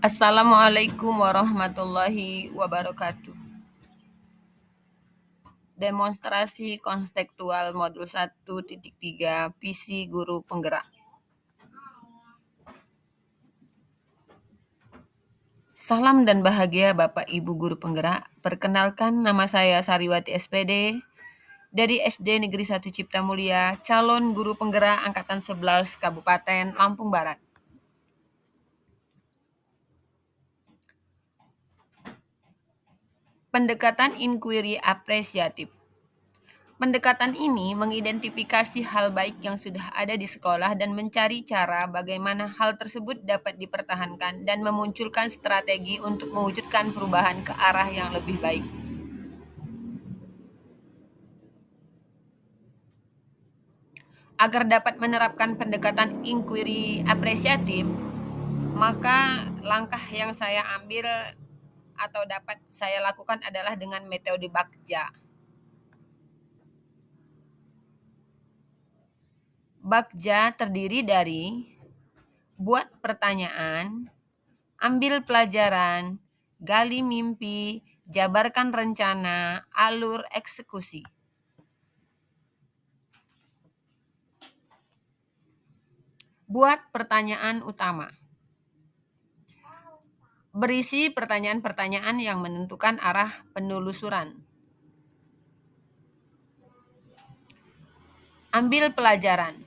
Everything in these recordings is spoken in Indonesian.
Assalamualaikum warahmatullahi wabarakatuh. Demonstrasi konstekstual modul 1.3 visi guru penggerak. Salam dan bahagia Bapak Ibu guru penggerak. Perkenalkan, nama saya Sariwati SPD dari SD Negeri 1 Cipta Mulia, calon guru penggerak angkatan 11 Kabupaten Lampung Barat. Pendekatan inquiry apresiatif. Pendekatan ini mengidentifikasi hal baik yang sudah ada di sekolah dan mencari cara bagaimana hal tersebut dapat dipertahankan dan memunculkan strategi untuk mewujudkan perubahan ke arah yang lebih baik. Agar dapat menerapkan pendekatan inquiry apresiatif, maka langkah yang saya ambil atau dapat saya lakukan adalah dengan metode Bagja. Bagja terdiri dari buat pertanyaan, ambil pelajaran, gali mimpi, jabarkan rencana, alur eksekusi. Buat pertanyaan utama. Berisi pertanyaan-pertanyaan yang menentukan arah penelusuran. Ambil pelajaran,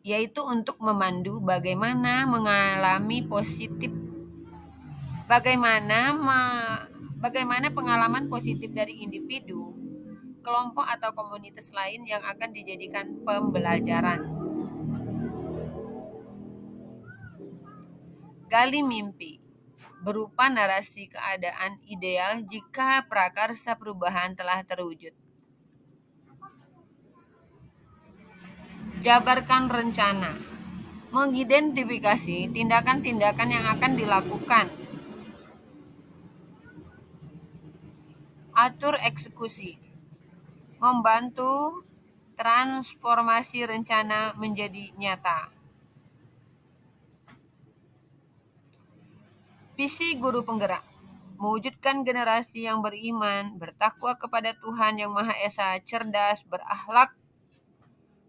yaitu untuk memandu bagaimana mengalami positif, bagaimana pengalaman positif dari individu, kelompok atau komunitas lain yang akan dijadikan pembelajaran. Gali mimpi, berupa narasi keadaan ideal jika prakarsa perubahan telah terwujud. Jabarkan rencana, mengidentifikasi tindakan-tindakan yang akan dilakukan. Atur eksekusi, membantu transformasi rencana menjadi nyata. Visi guru penggerak, mewujudkan generasi yang beriman, bertakwa kepada Tuhan Yang Maha Esa, cerdas, berakhlak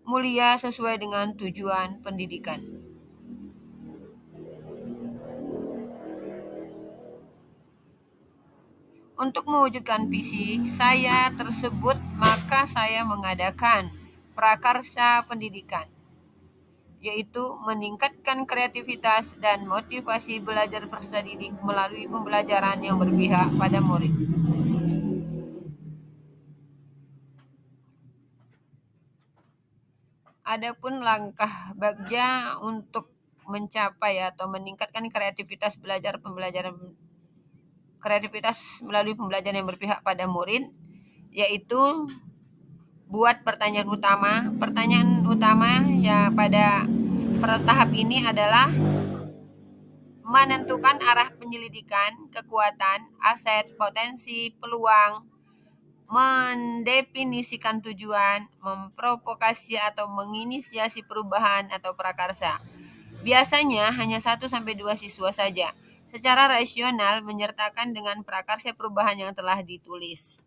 mulia sesuai dengan tujuan pendidikan. Untuk mewujudkan visi saya tersebut, maka saya mengadakan prakarsa pendidikan, yaitu meningkatkan kreativitas dan motivasi belajar peserta didik melalui pembelajaran yang berpihak pada murid. Adapun langkah Bagja untuk mencapai atau meningkatkan kreativitas melalui pembelajaran yang berpihak pada murid, yaitu buat pertanyaan utama. Pertanyaan utama ya pada tahap ini adalah menentukan arah penyelidikan, kekuatan, aset, potensi, peluang, mendefinisikan tujuan, memprovokasi atau menginisiasi perubahan atau prakarsa. Biasanya hanya 1-2 siswa saja, secara rasional menyertakan dengan prakarsa perubahan yang telah ditulis.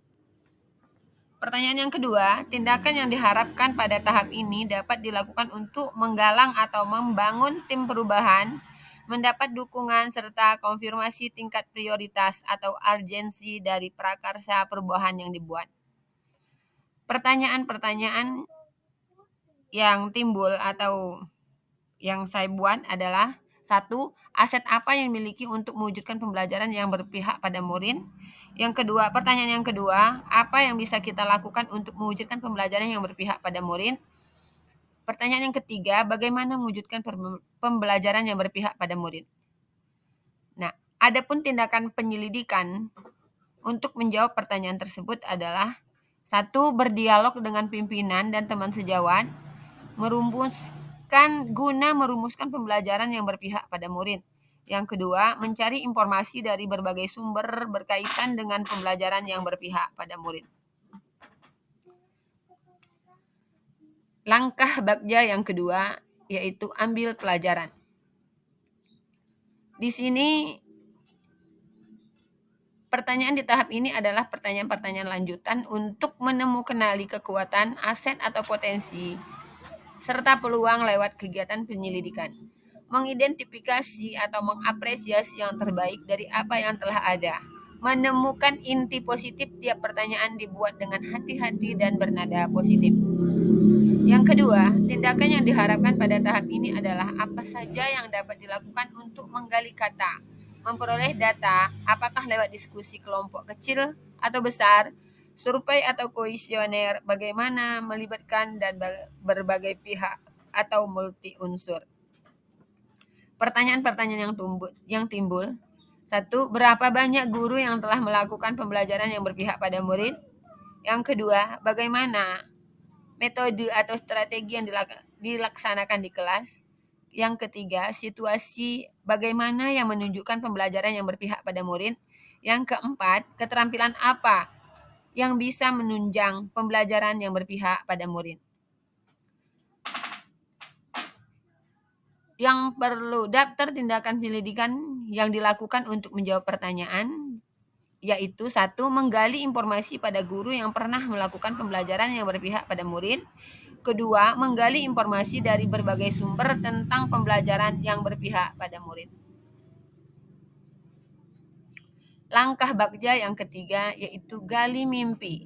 Pertanyaan yang kedua, tindakan yang diharapkan pada tahap ini dapat dilakukan untuk menggalang atau membangun tim perubahan, mendapat dukungan serta konfirmasi tingkat prioritas atau urgensi dari prakarsa perubahan yang dibuat. Pertanyaan-pertanyaan yang timbul atau yang saya buat adalah: 1. Aset apa yang dimiliki untuk mewujudkan pembelajaran yang berpihak pada murid? Pertanyaan yang kedua, apa yang bisa kita lakukan untuk mewujudkan pembelajaran yang berpihak pada murid? Pertanyaan yang ketiga, bagaimana mewujudkan pembelajaran yang berpihak pada murid? Nah, adapun tindakan penyelidikan untuk menjawab pertanyaan tersebut adalah: 1. Berdialog dengan pimpinan dan teman sejawat, guna merumuskan pembelajaran yang berpihak pada murid. Yang kedua, mencari informasi dari berbagai sumber berkaitan dengan pembelajaran yang berpihak pada murid. Langkah Bagja yang kedua, yaitu ambil pelajaran. Di sini pertanyaan di tahap ini adalah pertanyaan-pertanyaan lanjutan untuk menemukan kekuatan, aset atau potensi, serta peluang lewat kegiatan penyelidikan. Mengidentifikasi atau mengapresiasi yang terbaik dari apa yang telah ada. Menemukan inti positif tiap pertanyaan dibuat dengan hati-hati dan bernada positif. Yang kedua, tindakan yang diharapkan pada tahap ini adalah apa saja yang dapat dilakukan untuk menggali kata, memperoleh data, apakah lewat diskusi kelompok kecil atau besar, survei atau kuesioner, bagaimana melibatkan dan berbagai pihak atau multi unsur. Pertanyaan-pertanyaan yang timbul. Satu, berapa banyak guru yang telah melakukan pembelajaran yang berpihak pada murid? Yang kedua, bagaimana metode atau strategi yang dilaksanakan di kelas? Yang ketiga, situasi bagaimana yang menunjukkan pembelajaran yang berpihak pada murid? Yang keempat, keterampilan apa yang bisa menunjang pembelajaran yang berpihak pada murid? Yang perlu daftar tindakan penyelidikan yang dilakukan untuk menjawab pertanyaan, yaitu satu, menggali informasi pada guru yang pernah melakukan pembelajaran yang berpihak pada murid. Kedua, menggali informasi dari berbagai sumber tentang pembelajaran yang berpihak pada murid. Langkah Bagja yang ketiga yaitu gali mimpi.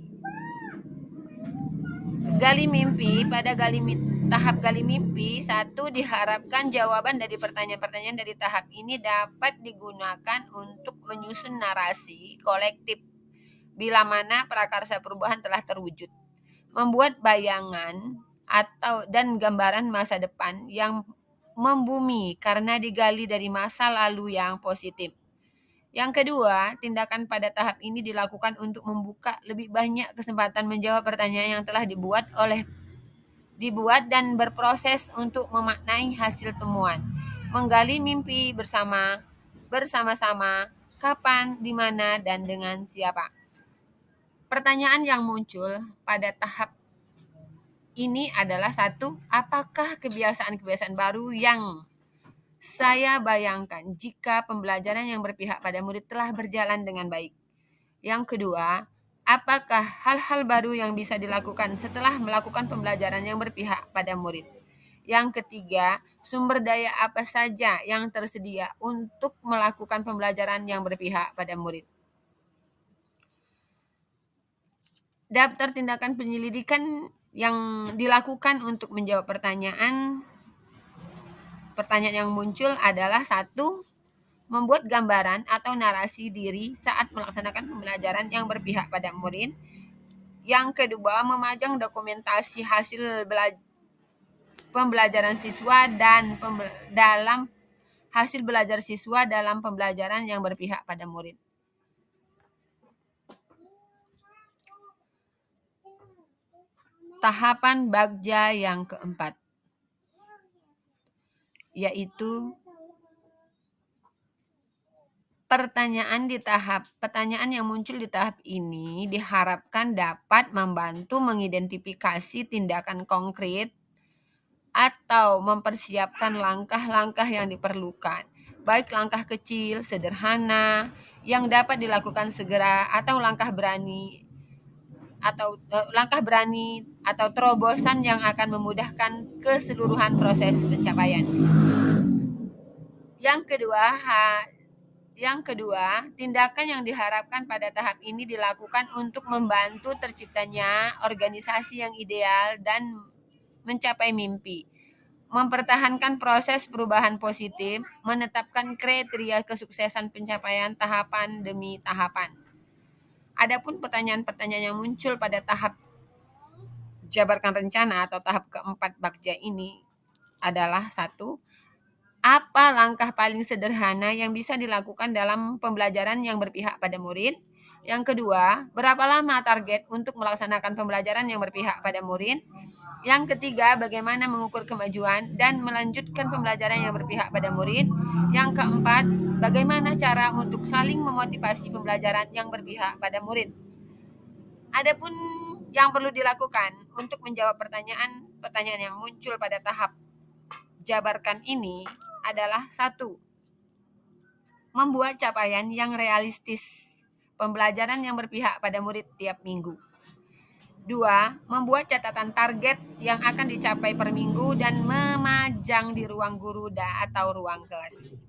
Tahap gali mimpi, satu, diharapkan jawaban dari pertanyaan-pertanyaan dari tahap ini dapat digunakan untuk menyusun narasi kolektif bila mana prakarsa perubahan telah terwujud. Membuat bayangan dan gambaran masa depan yang membumi karena digali dari masa lalu yang positif. Yang kedua, tindakan pada tahap ini dilakukan untuk membuka lebih banyak kesempatan menjawab pertanyaan yang telah dibuat dan berproses untuk memaknai hasil temuan. Menggali mimpi bersama-sama, kapan, di mana, dan dengan siapa. Pertanyaan yang muncul pada tahap ini adalah satu, apakah kebiasaan-kebiasaan baru yang saya bayangkan jika pembelajaran yang berpihak pada murid telah berjalan dengan baik? Yang kedua, apakah hal-hal baru yang bisa dilakukan setelah melakukan pembelajaran yang berpihak pada murid? Yang ketiga, sumber daya apa saja yang tersedia untuk melakukan pembelajaran yang berpihak pada murid? Daftar tindakan penyelidikan yang dilakukan untuk menjawab pertanyaan yang muncul adalah satu, membuat gambaran atau narasi diri saat melaksanakan pembelajaran yang berpihak pada murid. Yang kedua, memajang dokumentasi hasil pembelajaran siswa dan dalam hasil belajar siswa dalam pembelajaran yang berpihak pada murid. Tahapan Bagja yang keempat, yaitu pertanyaan yang muncul di tahap ini diharapkan dapat membantu mengidentifikasi tindakan konkret atau mempersiapkan langkah-langkah yang diperlukan, baik langkah kecil, sederhana, yang dapat dilakukan segera atau langkah berani atau terobosan yang akan memudahkan keseluruhan proses pencapaian. Yang kedua, tindakan yang diharapkan pada tahap ini dilakukan untuk membantu terciptanya organisasi yang ideal dan mencapai mimpi, mempertahankan proses perubahan positif, menetapkan kriteria kesuksesan pencapaian tahapan demi tahapan. Adapun pertanyaan-pertanyaan yang muncul pada tahap jabarkan rencana atau tahap keempat Bagja ini adalah satu, apa langkah paling sederhana yang bisa dilakukan dalam pembelajaran yang berpihak pada murid? Yang kedua, berapa lama target untuk melaksanakan pembelajaran yang berpihak pada murid? Yang ketiga, bagaimana mengukur kemajuan dan melanjutkan pembelajaran yang berpihak pada murid? Yang keempat, bagaimana cara untuk saling memotivasi pembelajaran yang berpihak pada murid? Adapun yang perlu dilakukan untuk menjawab pertanyaan yang muncul pada tahap jabarkan ini adalah satu, membuat capaian yang realistis, pembelajaran yang berpihak pada murid tiap minggu. 2. Membuat catatan target yang akan dicapai per minggu dan memajang di ruang guru atau ruang kelas.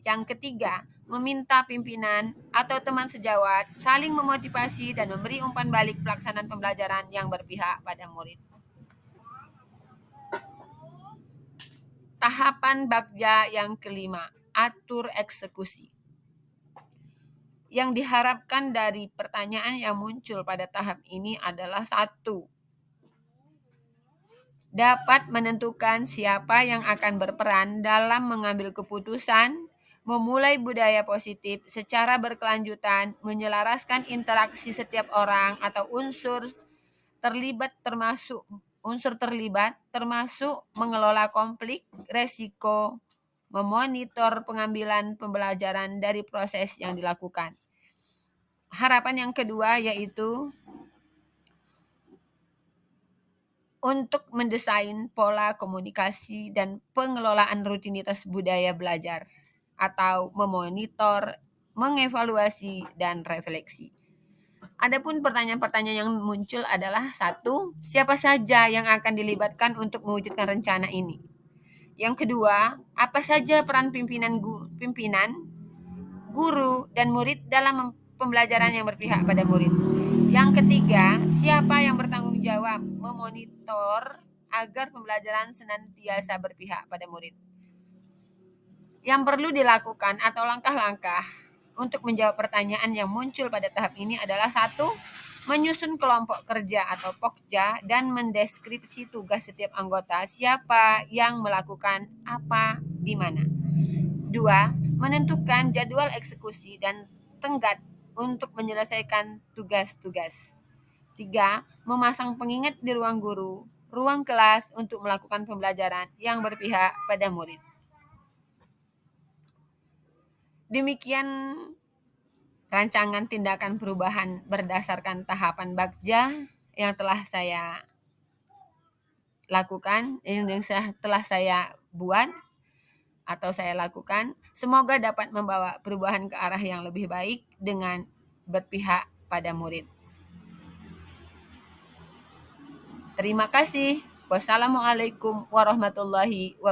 Yang ketiga, meminta pimpinan atau teman sejawat saling memotivasi dan memberi umpan balik pelaksanaan pembelajaran yang berpihak pada murid. Tahapan Bagja yang kelima, atur eksekusi. Yang diharapkan dari pertanyaan yang muncul pada tahap ini adalah 1. Dapat menentukan siapa yang akan berperan dalam mengambil keputusan, memulai budaya positif secara berkelanjutan, menyelaraskan interaksi setiap orang atau unsur terlibat termasuk mengelola konflik, resiko, memonitor pengambilan pembelajaran dari proses yang dilakukan. Harapan yang kedua yaitu untuk mendesain pola komunikasi dan pengelolaan rutinitas budaya belajar atau memonitor, mengevaluasi, dan refleksi. Adapun pertanyaan-pertanyaan yang muncul adalah 1. Siapa saja yang akan dilibatkan untuk mewujudkan rencana ini? Yang kedua, apa saja peran pimpinan, guru, dan murid dalam pembelajaran yang berpihak pada murid? Yang ketiga, siapa yang bertanggung jawab memonitor agar pembelajaran senantiasa berpihak pada murid? Yang perlu dilakukan atau langkah-langkah untuk menjawab pertanyaan yang muncul pada tahap ini adalah 1. Menyusun kelompok kerja atau pokja dan mendeskripsi tugas setiap anggota, siapa yang melakukan apa di mana. 2. Menentukan jadwal eksekusi dan tenggat untuk menyelesaikan tugas-tugas. 3. Memasang pengingat di ruang guru, ruang kelas untuk melakukan pembelajaran yang berpihak pada murid. Demikian rancangan tindakan perubahan berdasarkan tahapan Bagja yang telah saya lakukan, yang telah saya buat atau saya lakukan. Semoga dapat membawa perubahan ke arah yang lebih baik dengan berpihak pada murid. Terima kasih. Wassalamualaikum warahmatullahi wabarakatuh.